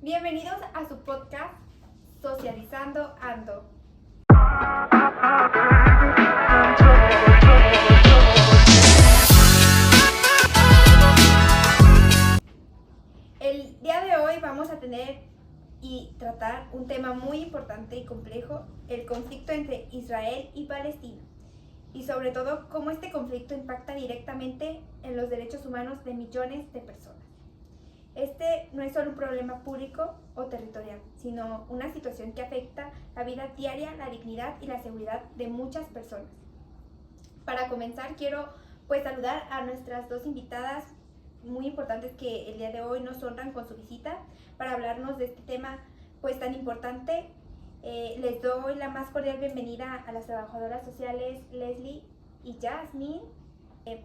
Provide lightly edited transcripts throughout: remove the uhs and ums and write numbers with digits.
Bienvenidos a su podcast Socializando Ando. El día de hoy vamos a tener y tratar un tema muy importante y complejo, el conflicto entre Israel y Palestina, y sobre todo cómo este conflicto impacta directamente en los derechos humanos de millones de personas. Este no es solo un problema público o territorial, sino una situación que afecta la vida diaria, la dignidad y la seguridad de muchas personas. Para comenzar, quiero saludar a nuestras dos invitadas muy importantes que el día de hoy nos honran con su visita para hablarnos de este tema tan importante. Les doy la más cordial bienvenida a las trabajadoras sociales Leslie y Jasmine.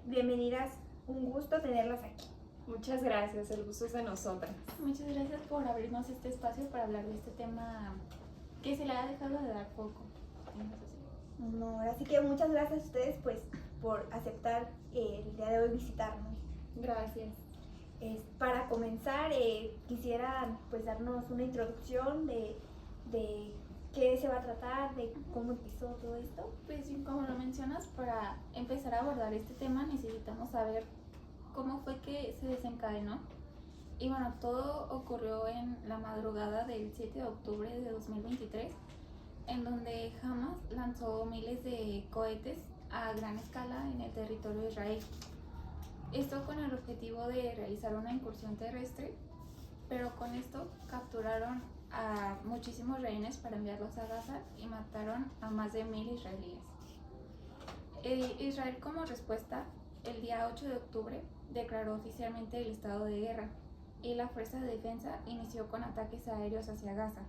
Bienvenidas, un gusto tenerlas aquí. Muchas gracias, el gusto es de nosotras. Muchas gracias por abrirnos este espacio para hablar de este tema que se le ha dejado de dar poco en la sociedad. No, así que muchas gracias a ustedes por aceptar el día de hoy visitarnos. Gracias. Para comenzar, quisiera darnos una introducción de qué se va a tratar, de cómo empezó todo esto. Pues como lo mencionas, para empezar a abordar este tema necesitamos saber cómo fue que se desencadenó. Y bueno, todo ocurrió en la madrugada del 7 de octubre de 2023, en donde Hamas lanzó miles de cohetes a gran escala en el territorio de Israel. Esto con el objetivo de realizar una incursión terrestre, pero con esto capturaron a muchísimos rehenes para enviarlos a Gaza y mataron a más de 1,000 israelíes. Israel, como respuesta, el día 8 de octubre declaró oficialmente el estado de guerra y la Fuerza de Defensa inició con ataques aéreos hacia Gaza,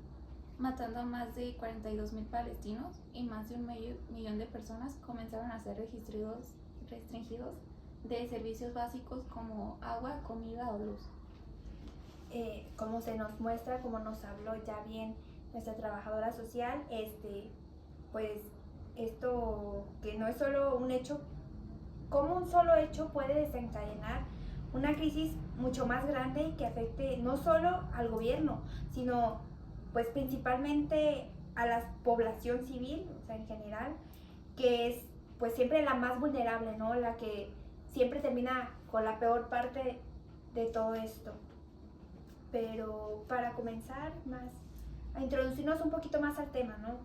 matando a más de 42,000 palestinos, y más de 1,000,000 de personas comenzaron a ser restringidos de servicios básicos como agua, comida o luz. Como se nos muestra, como nos habló ya bien nuestra trabajadora social, esto que no es solo un hecho, cómo un solo hecho puede desencadenar una crisis mucho más grande que afecte no solo al gobierno, sino principalmente a la población civil, o sea, en general, que es siempre la más vulnerable, ¿no? La que siempre termina con la peor parte de todo esto. Pero para comenzar a introducirnos un poquito más al tema, ¿no?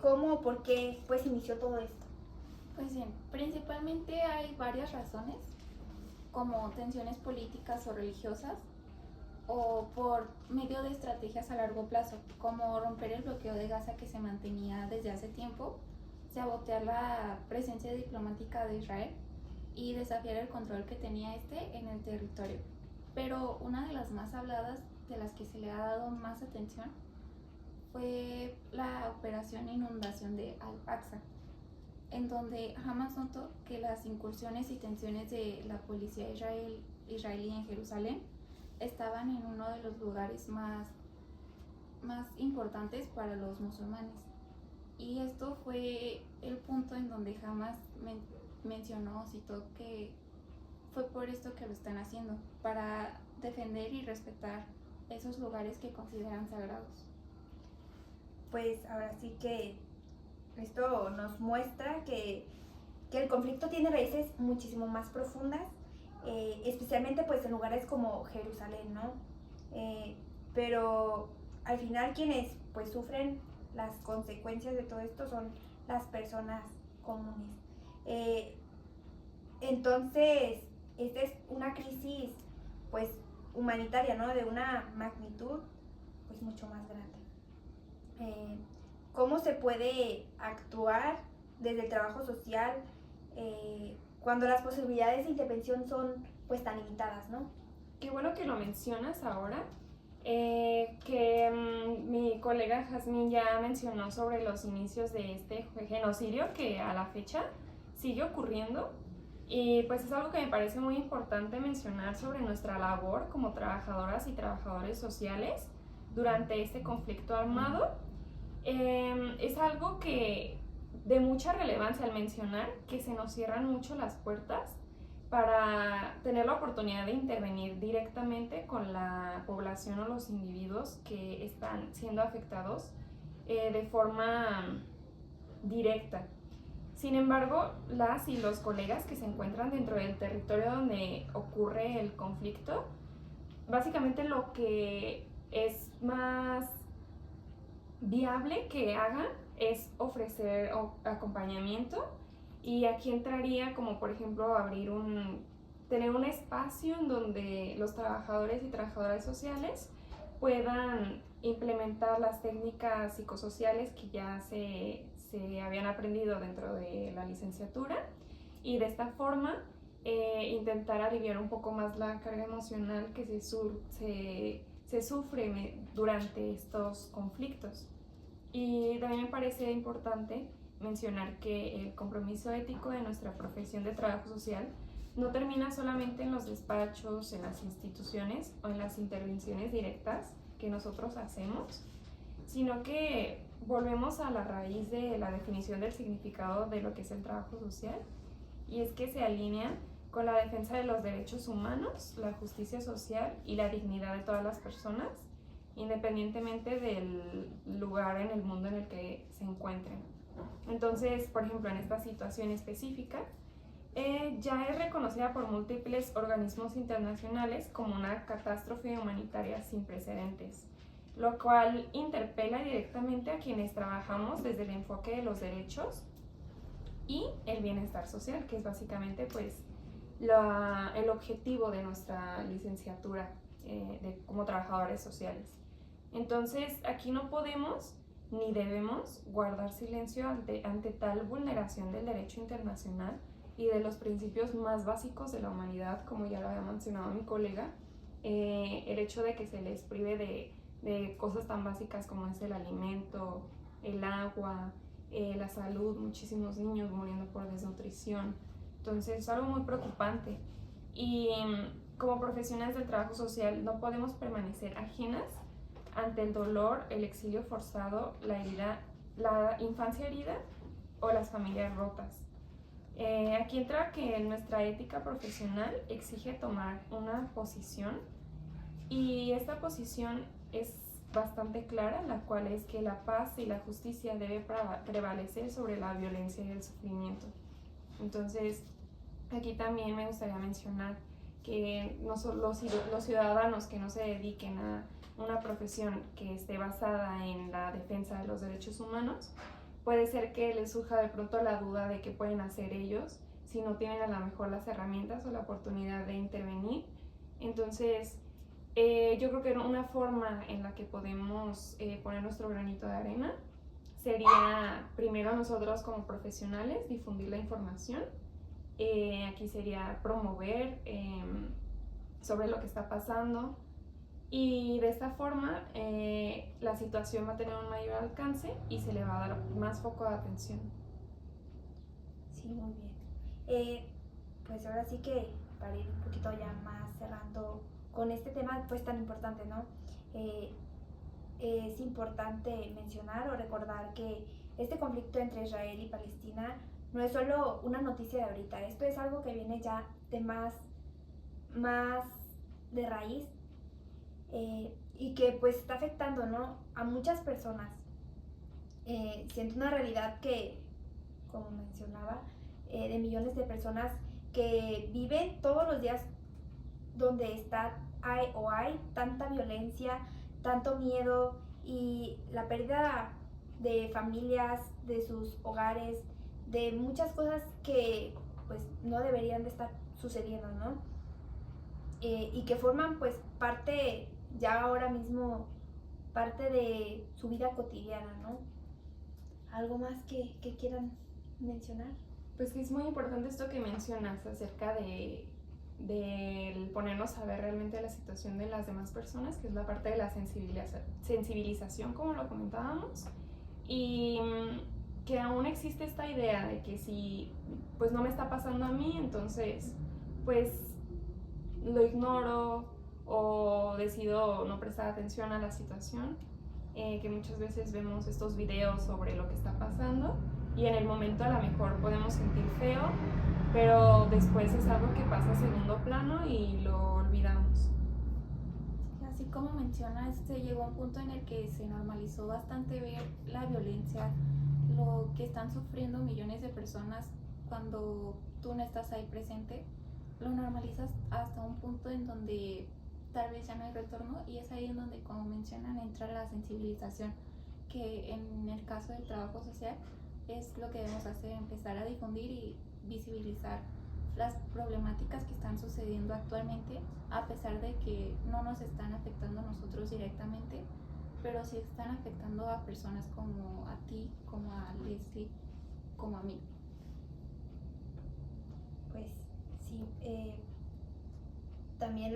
¿Cómo, por qué inició todo esto? Pues bien, principalmente hay varias razones, como tensiones políticas o religiosas, o por medio de estrategias a largo plazo, como romper el bloqueo de Gaza que se mantenía desde hace tiempo, sabotear la presencia diplomática de Israel y desafiar el control que tenía este en el territorio. Pero una de las más habladas, de las que se le ha dado más atención, fue la operación inundación de Al-Aqsa, en donde Hamas notó que las incursiones y tensiones de la policía israelí en Jerusalén estaban en uno de los lugares más importantes para los musulmanes. Y esto fue el punto en donde Hamas citó que fue por esto que lo están haciendo, para defender y respetar esos lugares que consideran sagrados. Pues ahora sí que esto nos muestra que el conflicto tiene raíces muchísimo más profundas, especialmente en lugares como Jerusalén, ¿no? Pero al final quienes sufren las consecuencias de todo esto son las personas comunes. Entonces, esta es una crisis humanitaria, ¿no? De una magnitud mucho más grande. ¿Cómo se puede actuar desde el trabajo social cuando las posibilidades de intervención son tan limitadas, ¿no? Qué bueno que lo mencionas ahora, mi colega Jasmine ya mencionó sobre los inicios de este genocidio que a la fecha sigue ocurriendo, y es algo que me parece muy importante mencionar sobre nuestra labor como trabajadoras y trabajadores sociales durante este conflicto armado. Es algo que de mucha relevancia al mencionar que se nos cierran mucho las puertas para tener la oportunidad de intervenir directamente con la población o los individuos que están siendo afectados de forma directa. Sin embargo, las y los colegas que se encuentran dentro del territorio donde ocurre el conflicto, básicamente lo que es más viable que hagan es ofrecer acompañamiento, y aquí entraría como por ejemplo tener un espacio en donde los trabajadores y trabajadoras sociales puedan implementar las técnicas psicosociales que ya se habían aprendido dentro de la licenciatura, y de esta forma intentar aliviar un poco más la carga emocional que se sufre durante estos conflictos. Y también me parece importante mencionar que el compromiso ético de nuestra profesión de trabajo social no termina solamente en los despachos, en las instituciones o en las intervenciones directas que nosotros hacemos, sino que volvemos a la raíz de la definición del significado de lo que es el trabajo social, y es que se alinea con la defensa de los derechos humanos, la justicia social y la dignidad de todas las personas, independientemente del lugar en el mundo en el que se encuentren. Entonces, por ejemplo, en esta situación específica, ya es reconocida por múltiples organismos internacionales como una catástrofe humanitaria sin precedentes, lo cual interpela directamente a quienes trabajamos desde el enfoque de los derechos y el bienestar social, que es básicamente pues el objetivo de nuestra licenciatura como trabajadores sociales. Entonces, aquí no podemos ni debemos guardar silencio ante tal vulneración del derecho internacional y de los principios más básicos de la humanidad, como ya lo había mencionado mi colega, el hecho de que se les prive de cosas tan básicas como es el alimento, el agua, la salud, muchísimos niños muriendo por desnutrición. Entonces es algo muy preocupante, y como profesionales del trabajo social no podemos permanecer ajenas ante el dolor, el exilio forzado, la infancia herida o las familias rotas. Aquí entra que nuestra ética profesional exige tomar una posición, y esta posición es bastante clara, la cual es que la paz y la justicia debe prevalecer sobre la violencia y el sufrimiento. Entonces, aquí también me gustaría mencionar que los ciudadanos que no se dediquen a una profesión que esté basada en la defensa de los derechos humanos, puede ser que les surja de pronto la duda de qué pueden hacer ellos si no tienen a lo mejor las herramientas o la oportunidad de intervenir. Entonces, yo creo que una forma en la que podemos poner nuestro granito de arena sería primero nosotros como profesionales difundir la información. Aquí sería promover sobre lo que está pasando, y de esta forma la situación va a tener un mayor alcance y se le va a dar más foco de atención. Sí, muy bien. Pues ahora sí que para ir un poquito ya más cerrando con este tema pues tan importante, ¿no? Es importante mencionar o recordar que este conflicto entre Israel y Palestina no es solo una noticia de ahorita, esto es algo que viene ya de más de raíz, y que pues está afectando, ¿no?, a muchas personas. Siento una realidad que, como mencionaba, de millones de personas que viven todos los días donde hay tanta violencia, tanto miedo y la pérdida de familias, de sus hogares, de muchas cosas que pues no deberían de estar sucediendo, ¿no? Y que forman pues parte, ya ahora mismo, parte de su vida cotidiana, ¿no? ¿Algo más que quieran mencionar? Pues que es muy importante esto que mencionas acerca de ponernos a ver realmente la situación de las demás personas, que es la parte de la sensibilización, como lo comentábamos, y que aún existe esta idea de que si pues no me está pasando a mí, entonces pues lo ignoro o decido no prestar atención a la situación, que muchas veces vemos estos videos sobre lo que está pasando y en el momento a lo mejor podemos sentir feo pero después es algo que pasa a segundo plano y lo olvidamos. Así como mencionas, se llegó a un punto en el que se normalizó bastante ver la violencia, lo que están sufriendo millones de personas cuando tú no estás ahí presente. Lo normalizas hasta un punto en donde tal vez ya no hay retorno, y es ahí en donde, como mencionan, entra la sensibilización, que en el caso del trabajo social es lo que debemos hacer, empezar a difundir y visibilizar las problemáticas que están sucediendo actualmente, a pesar de que no nos están afectando a nosotros directamente, pero sí están afectando a personas como a ti, como a Leslie, como a mí. Pues sí, también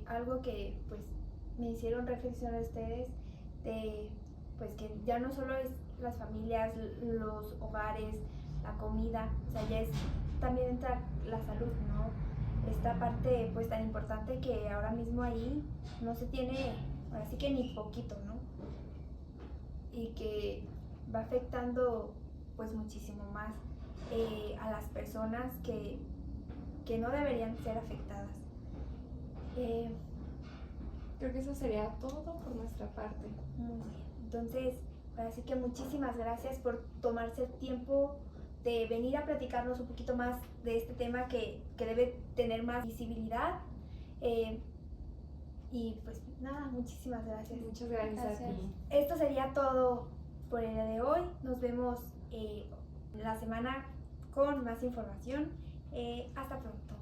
algo que pues me hicieron reflexionar ustedes, de pues que ya no solo es las familias, los hogares, la comida, o sea, ya es también entra la salud, ¿no? Esta parte pues tan importante que ahora mismo ahí no se tiene, ahora sí que ni poquito, ¿no? Y que va afectando pues muchísimo más a las personas que no deberían ser afectadas. Creo que eso sería todo por nuestra parte. Muy bien. Entonces, así que muchísimas gracias por tomarse el tiempo de venir a platicarnos un poquito más de este tema que debe tener más visibilidad. Y pues nada, muchísimas gracias. Muchas gracias a ti. Esto sería todo por el día de hoy. Nos vemos la semana con más información. Hasta pronto.